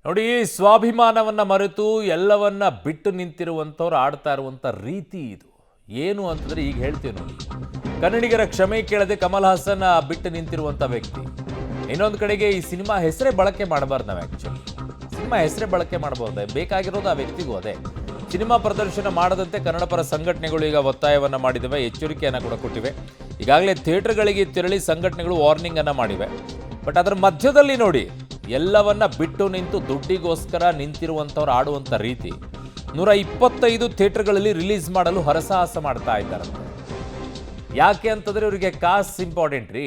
ನೋಡಿ, ಸ್ವಾಭಿಮಾನವನ್ನು ಮರೆತು ಎಲ್ಲವನ್ನ ಬಿಟ್ಟು ನಿಂತಿರುವಂಥವ್ರು ಆಡ್ತಾ ಇರುವಂಥ ರೀತಿ ಇದು. ಏನು ಅಂತಂದ್ರೆ ಈಗ ಹೇಳ್ತೀವಿ ನೋಡಿ, ಕನ್ನಡಿಗರ ಕ್ಷಮೆ ಕೇಳದೆ ಕಮಲ್ ಹಾಸನ್ ಬಿಟ್ಟು ನಿಂತಿರುವಂಥ ವ್ಯಕ್ತಿ. ಇನ್ನೊಂದು ಕಡೆಗೆ ಈ ಸಿನಿಮಾ ಹೆಸರೇ ಬಳಕೆ ಮಾಡಬಾರ್ದು. ನಾವು ಆ್ಯಕ್ಚುಲಿ ಸಿನಿಮಾ ಹೆಸರೇ ಬಳಕೆ ಮಾಡಬಹುದೇ, ಬೇಕಾಗಿರೋದು ಆ ವ್ಯಕ್ತಿಗೂ ಅದೇ. ಸಿನಿಮಾ ಪ್ರದರ್ಶನ ಮಾಡದಂತೆ ಕನ್ನಡ ಪರ ಸಂಘಟನೆಗಳು ಈಗ ಒತ್ತಾಯವನ್ನು ಮಾಡಿದವೆ, ಎಚ್ಚರಿಕೆಯನ್ನು ಕೂಡ ಕೊಟ್ಟಿವೆ. ಈಗಾಗಲೇ ಥಿಯೇಟರ್ಗಳಿಗೆ ತೆರಳಿ ಸಂಘಟನೆಗಳು ವಾರ್ನಿಂಗ್ ಅನ್ನು ಮಾಡಿವೆ. ಬಟ್ ಅದರ ಮಧ್ಯದಲ್ಲಿ ನೋಡಿ, ಎಲ್ಲವನ್ನ ಬಿಟ್ಟು ನಿಂತು ದುಡ್ಡಿಗೋಸ್ಕರ ನಿಂತಿರುವಂಥವ್ರು ಆಡುವಂಥ ರೀತಿ. 125 ಥಿಯೇಟರ್ಗಳಲ್ಲಿ ರಿಲೀಸ್ ಮಾಡಲು ಹರಸಾಹಸ ಮಾಡ್ತಾ ಇದ್ದಾರಂತೆ. ಯಾಕೆ ಅಂತಂದರೆ ಇವರಿಗೆ ಕಾಸ್ ಇಂಪಾರ್ಟೆಂಟ್ ರೀ.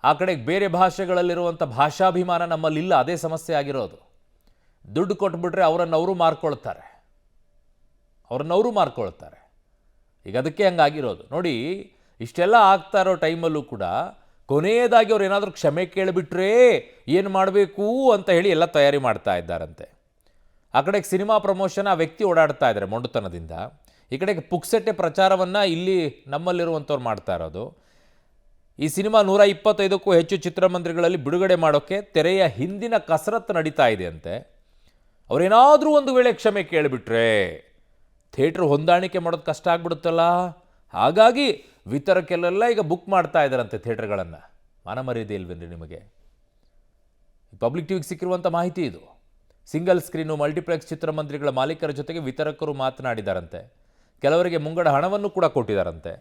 ಆ ಕಡೆಗೆ ಬೇರೆ ಭಾಷೆಗಳಲ್ಲಿರುವಂಥ ಭಾಷಾಭಿಮಾನ ನಮ್ಮಲ್ಲಿಲ್ಲ, ಅದೇ ಸಮಸ್ಯೆ ಆಗಿರೋದು. ದುಡ್ಡು ಕೊಟ್ಬಿಟ್ರೆ ಅವರನ್ನವರು ಮಾರ್ಕೊಳ್ತಾರೆ. ಈಗ ಅದಕ್ಕೆ ಹಂಗಾಗಿರೋದು ನೋಡಿ. ಇಷ್ಟೆಲ್ಲ ಆಗ್ತಾ ಇರೋ ಟೈಮಲ್ಲೂ ಕೂಡ ಕೊನೆಯದಾಗಿ ಅವ್ರು ಏನಾದರೂ ಕ್ಷಮೆ ಕೇಳಿಬಿಟ್ರೆ ಏನು ಮಾಡಬೇಕು ಅಂತ ಹೇಳಿ ಎಲ್ಲ ತಯಾರಿ ಮಾಡ್ತಾ ಇದ್ದಾರಂತೆ. ಆ ಕಡೆಗೆ ಸಿನಿಮಾ ಪ್ರಮೋಷನ್ ಆ ವ್ಯಕ್ತಿ ಓಡಾಡ್ತಾ ಇದ್ದಾರೆ ಮೊಂಡುತನದಿಂದ. ಈ ಕಡೆಗೆ ಪುಕ್ಸೆಟ್ಟೆ ಪ್ರಚಾರವನ್ನು ಇಲ್ಲಿ ನಮ್ಮಲ್ಲಿರುವಂಥವ್ರು ಮಾಡ್ತಾ ಇರೋದು. ಈ ಸಿನಿಮಾ 125ಕ್ಕೂ ಹೆಚ್ಚು ಚಿತ್ರಮಂದಿರಗಳಲ್ಲಿ ಬಿಡುಗಡೆ ಮಾಡೋಕ್ಕೆ ತೆರೆಯ ಹಿಂದಿನ ಕಸರತ್ತು ನಡೀತಾ ಇದೆ ಅಂತೆ. ಅವರೇನಾದರೂ ಒಂದು ವೇಳೆ ಕ್ಷಮೆ ಕೇಳಿಬಿಟ್ರೆ ಥಿಯೇಟ್ರ್ ಹೊಂದಾಣಿಕೆ ಮಾಡೋದು ಕಷ್ಟ ಆಗ್ಬಿಡುತ್ತಲ್ಲ. ಹಾಗಾಗಿ ವಿತರಕೆಲ್ಲ ಈಗ ಬುಕ್ ಮಾಡ್ತಾ ಇದ್ದಾರಂತೆ ಥಿಯೇಟರ್ಗಳನ್ನು. ಮಾನಮರ್ಯಾದೆ ಇಲ್ವೇನ್ರಿ ನಿಮಗೆ? ಪಬ್ಲಿಕ್ ಟಿವಿಗೆ ಸಿಕ್ಕಿರುವಂಥ ಮಾಹಿತಿ ಇದು. ಸಿಂಗಲ್ ಸ್ಕ್ರೀನು ಮಲ್ಟಿಪ್ಲೆಕ್ಸ್ ಚಿತ್ರಮಂದಿರಗಳ ಮಾಲೀಕರ ಜೊತೆಗೆ ವಿತರಕರು ಮಾತನಾಡಿದಾರಂತೆ. ಕೆಲವರಿಗೆ ಮುಂಗಡ ಹಣವನ್ನು ಕೂಡ ಕೊಟ್ಟಿದ್ದಾರಂತೆ.